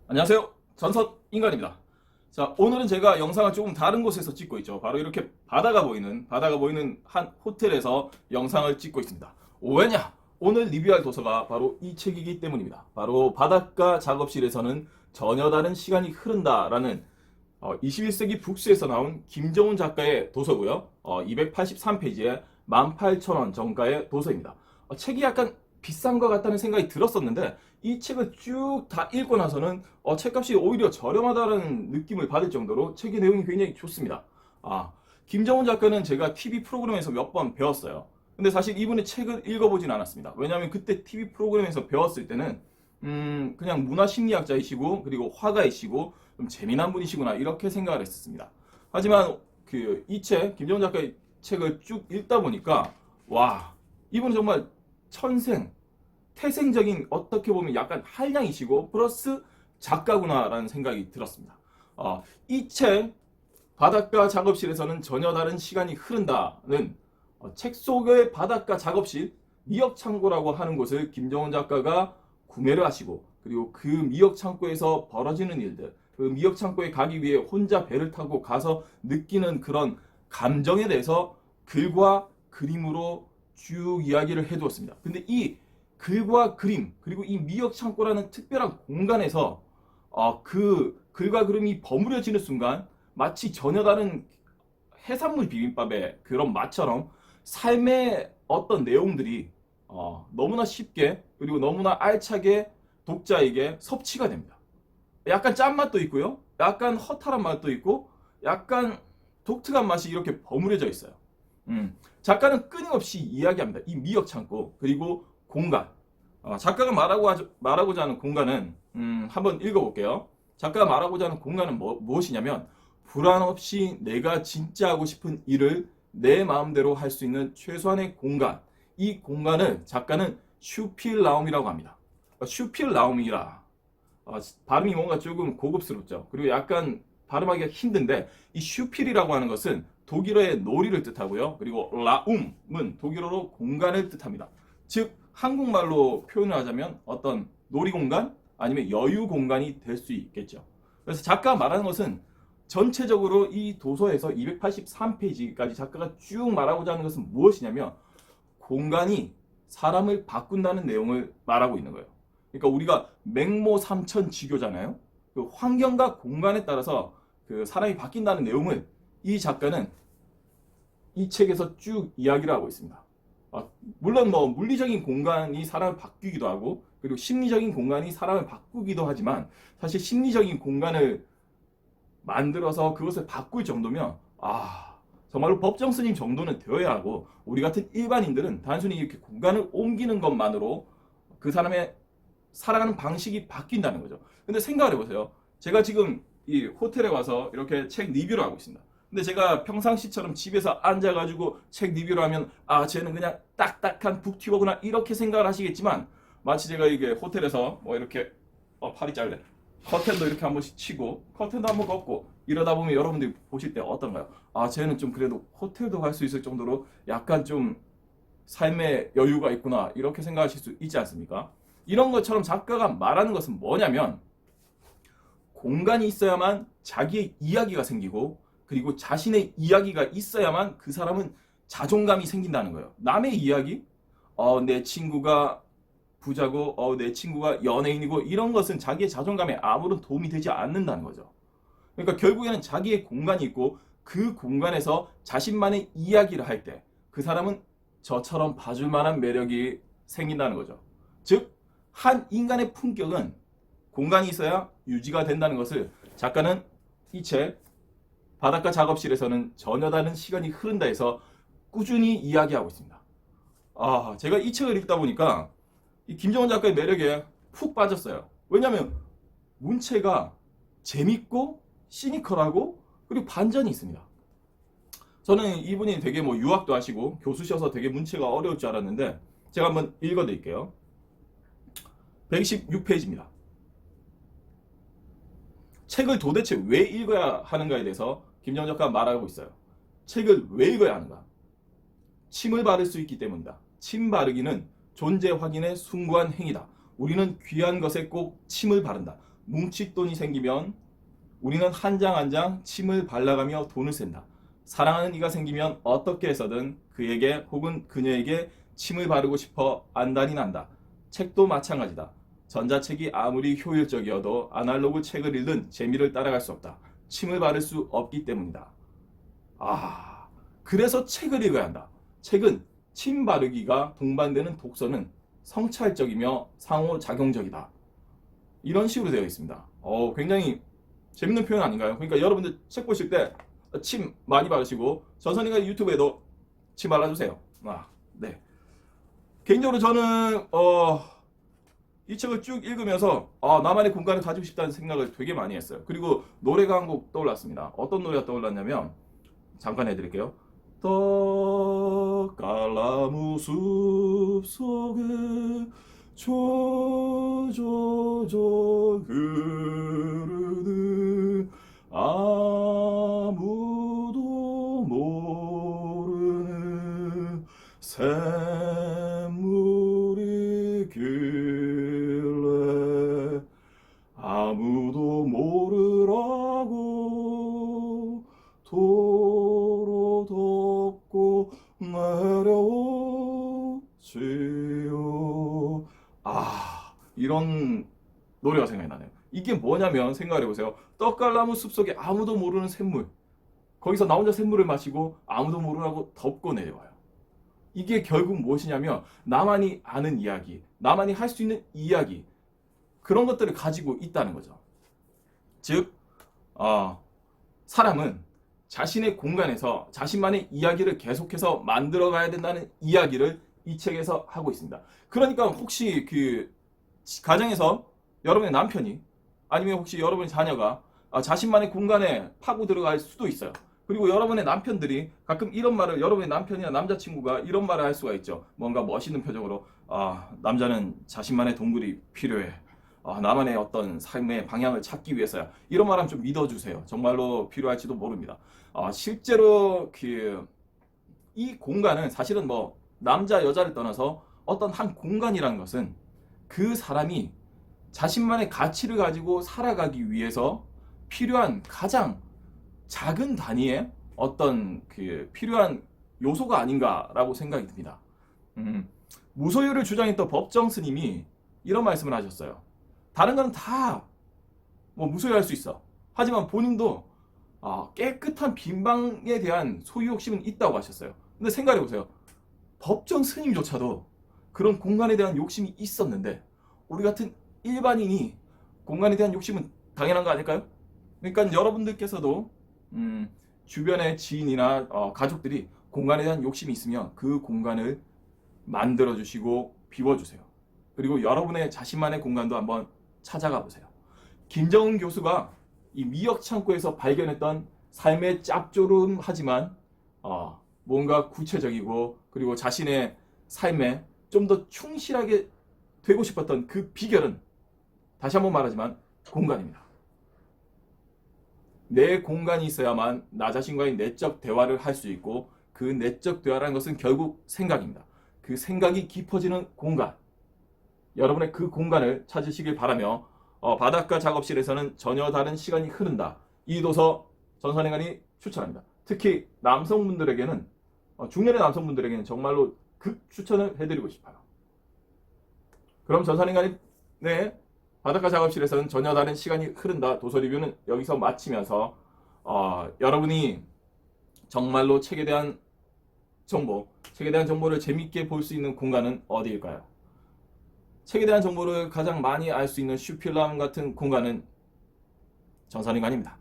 안녕하세요. 전선인간입니다. 자, 오늘은 제가 영상을 조금 다른 곳에서 찍고 있죠. 바로 이렇게 바다가 보이는 한 호텔에서 영상을 찍고 있습니다. 왜냐? 오늘 리뷰할 도서가 바로 이 책이기 때문입니다. 바로 바닷가 작업실에서는 전혀 다른 시간이 흐른다라는 21세기 북스에서 나온 김정훈 작가의 도서고요. 283페이지에 18,000원 정가의 도서입니다. 책이 약간 비싼 것 같다는 생각이 들었었는데 이 책을 쭉 다 읽고 나서는 책값이 오히려 저렴하다는 느낌을 받을 정도로 책의 내용이 굉장히 좋습니다. 김정훈 작가는 제가 TV 프로그램에서 몇 번 배웠어요. 근데 사실 이분의 책을 읽어보진 않았습니다. 왜냐하면 그때 TV 프로그램에서 배웠을 때는 그냥 문화심리학자이시고 그리고 화가이시고 좀 재미난 분이시구나 이렇게 생각을 했었습니다. 하지만 이 책, 김정훈 작가의 책을 쭉 읽다 보니까 와, 이분은 정말 천생 태생적인 어떻게 보면 약간 한량이시고 플러스 작가구나라는 생각이 들었습니다. 이 책 바닷가 작업실에서는 전혀 다른 시간이 흐른다는 책 속의 바닷가 작업실 미역 창고라고 하는 곳을 김정훈 작가가 구매를 하시고 그리고 그 미역 창고에서 벌어지는 일들 그 미역 창고에 가기 위해 혼자 배를 타고 가서 느끼는 그런 감정에 대해서 글과 그림으로 쭉 이야기를 해두었습니다. 근데 이 글과 그림 그리고 이 미역 창고라는 특별한 공간에서 그 글과 그림이 버무려지는 순간 마치 전혀 다른 해산물 비빔밥의 그런 맛처럼 삶의 어떤 내용들이 너무나 쉽게 그리고 너무나 알차게 독자에게 섭취가 됩니다. 약간 짠맛도 있고요. 약간 허탈한 맛도 있고 약간 독특한 맛이 이렇게 버무려져 있어요. 작가는 끊임없이 이야기합니다. 이 미역 창고 그리고 공간. 작가가 말하고자 하는 공간은 한번 읽어볼게요. 작가가 말하고자 하는 공간은 무엇이냐면 불안 없이 내가 진짜 하고 싶은 일을 내 마음대로 할 수 있는 최소한의 공간. 이 공간을 작가는 슈필라움이라고 합니다. 슈필라움이라 발음이 뭔가 조금 고급스럽죠. 그리고 약간 발음하기가 힘든데 이 슈필이라고 하는 것은 독일어의 놀이를 뜻하고요. 그리고 라움은 독일어로 공간을 뜻합니다. 즉 한국말로 표현을 하자면 어떤 놀이공간 아니면 여유공간이 될 수 있겠죠. 그래서 작가가 말하는 것은 전체적으로 이 도서에서 283페이지까지 작가가 쭉 말하고자 하는 것은 무엇이냐면 공간이 사람을 바꾼다는 내용을 말하고 있는 거예요. 그러니까 우리가 맹모 삼천지교잖아요. 그 환경과 공간에 따라서 그 사람이 바뀐다는 내용을 이 작가는 이 책에서 쭉 이야기를 하고 있습니다. 물론 뭐 물리적인 공간이 사람을 바뀌기도 하고 그리고 심리적인 공간이 사람을 바꾸기도 하지만 사실 심리적인 공간을 만들어서 그것을 바꿀 정도면 정말로 법정 스님 정도는 되어야 하고 우리 같은 일반인들은 단순히 이렇게 공간을 옮기는 것만으로 그 사람의 살아가는 방식이 바뀐다는 거죠. 근데 생각을 해보세요. 제가 지금 이 호텔에 와서 이렇게 책 리뷰를 하고 있습니다. 근데 제가 평상시처럼 집에서 앉아가지고 책 리뷰를 하면 쟤는 그냥 딱딱한 북튜버구나 이렇게 생각을 하시겠지만 마치 제가 이게 호텔에서 뭐 이렇게 팔이 잘래 커튼도 이렇게 한 번씩 치고 커튼도 한 번 걷고 이러다 보면 여러분들이 보실 때 어떤가요? 쟤는 좀 그래도 호텔도 갈 수 있을 정도로 약간 좀 삶의 여유가 있구나 이렇게 생각하실 수 있지 않습니까? 이런 것처럼 작가가 말하는 것은 뭐냐면 공간이 있어야만 자기의 이야기가 생기고 그리고 자신의 이야기가 있어야만 그 사람은 자존감이 생긴다는 거예요. 남의 이야기? 내 친구가 부자고 내 친구가 연예인이고 이런 것은 자기의 자존감에 아무런 도움이 되지 않는다는 거죠. 그러니까 결국에는 자기의 공간이 있고 그 공간에서 자신만의 이야기를 할 때 그 사람은 저처럼 봐줄 만한 매력이 생긴다는 거죠. 즉, 한 인간의 품격은 공간이 있어야 유지가 된다는 것을 작가는 이 책 바닷가 작업실에서는 전혀 다른 시간이 흐른다 해서 꾸준히 이야기하고 있습니다. 제가 이 책을 읽다 보니까 이 김정훈 작가의 매력에 푹 빠졌어요. 왜냐하면 문체가 재밌고 시니컬하고 그리고 반전이 있습니다. 저는 이분이 되게 뭐 유학도 하시고 교수셔서 되게 문체가 어려울 줄 알았는데 제가 한번 읽어드릴게요. 116페이지입니다. 책을 도대체 왜 읽어야 하는가에 대해서 김정훈 작가가 말하고 있어요. 책을 왜 읽어야 하는가? 침을 바를 수 있기 때문이다. 침 바르기는 존재 확인의 숭고한 행위다. 우리는 귀한 것에 꼭 침을 바른다. 뭉칫돈이 생기면 우리는 한 장 한 장 침을 발라가며 돈을 쓴다. 사랑하는 이가 생기면 어떻게 해서든 그에게 혹은 그녀에게 침을 바르고 싶어 안달이 난다. 책도 마찬가지다. 전자책이 아무리 효율적이어도 아날로그 책을 읽는 재미를 따라갈 수 없다. 침을 바를 수 없기 때문이다. 그래서 책을 읽어야 한다. 책은 침 바르기가 동반되는 독서는 성찰적이며 상호작용적이다. 이런 식으로 되어 있습니다. 굉장히 재밌는 표현 아닌가요? 그러니까 여러분들 책 보실 때 침 많이 바르시고 전선이가 유튜브에도 침 발라주세요. 네. 개인적으로 저는 이 책을 쭉 읽으면서 나만의 공간을 가지고 싶다는 생각을 되게 많이 했어요. 그리고 노래가 한 곡 떠올랐습니다. 어떤 노래가 떠올랐냐면 잠깐 해드릴게요. 떡갈나무 숲속에 조조조 흐르는 아무도 모르는 샘물이 길래 아무도 모르라고 도로 덮고 내려오지요. 이런 노래가 생각이 나네요. 이게 뭐냐면 생각을 해보세요. 떡갈나무 숲속에 아무도 모르는 샘물, 거기서 나 혼자 샘물을 마시고 아무도 모르라고 덮고 내려와요. 이게 결국 무엇이냐면 나만이 아는 이야기, 나만이 할 수 있는 이야기, 그런 것들을 가지고 있다는 거죠. 즉 사람은 자신의 공간에서 자신만의 이야기를 계속해서 만들어가야 된다는 이야기를 이 책에서 하고 있습니다. 그러니까 혹시 그 가정에서 여러분의 남편이 아니면 혹시 여러분의 자녀가 자신만의 공간에 파고 들어갈 수도 있어요. 그리고 여러분의 남편들이 가끔 이런 말을, 여러분의 남편이나 남자친구가 이런 말을 할 수가 있죠. 뭔가 멋있는 표정으로 남자는 자신만의 동굴이 필요해. 나만의 어떤 삶의 방향을 찾기 위해서야. 이런 말하면 좀 믿어주세요. 정말로 필요할지도 모릅니다. 실제로 이 공간은 사실은 뭐 남자 여자를 떠나서 어떤 한 공간이라는 것은 그 사람이 자신만의 가치를 가지고 살아가기 위해서 필요한 가장 작은 단위의 어떤 필요한 요소가 아닌가라고 생각이 듭니다. 무소유를 주장했던 법정 스님이 이런 말씀을 하셨어요. 다른 건 다 뭐 무소유할 수 있어. 하지만 본인도 깨끗한 빈방에 대한 소유 욕심은 있다고 하셨어요. 근데 생각해보세요. 법정 스님조차도 그런 공간에 대한 욕심이 있었는데 우리 같은 일반인이 공간에 대한 욕심은 당연한 거 아닐까요? 그러니까 여러분들께서도 주변의 지인이나 가족들이 공간에 대한 욕심이 있으면 그 공간을 만들어주시고 비워주세요. 그리고 여러분의 자신만의 공간도 한번 찾아가 보세요. 김정은 교수가 이 미역 창고에서 발견했던 삶의 짭조름하지만 뭔가 구체적이고 그리고 자신의 삶에 좀 더 충실하게 되고 싶었던 그 비결은 다시 한번 말하지만 공간입니다. 내 공간이 있어야만 나 자신과의 내적 대화를 할 수 있고 그 내적 대화라는 것은 결국 생각입니다. 그 생각이 깊어지는 공간, 여러분의 그 공간을 찾으시길 바라며 바닷가 작업실에서는 전혀 다른 시간이 흐른다. 이 도서 전선행관이 추천합니다. 특히 남성분들에게는 중년의 남성분들에게는 정말로 극 추천을 해드리고 싶어요. 그럼 전선행관이 바닷가 작업실에서는 전혀 다른 시간이 흐른다 도서 리뷰는 여기서 마치면서 여러분이 정말로 책에 대한 정보를 재밌게 볼 수 있는 공간은 어디일까요? 책에 대한 정보를 가장 많이 알 수 있는 슈필람 같은 공간은 전선행관입니다.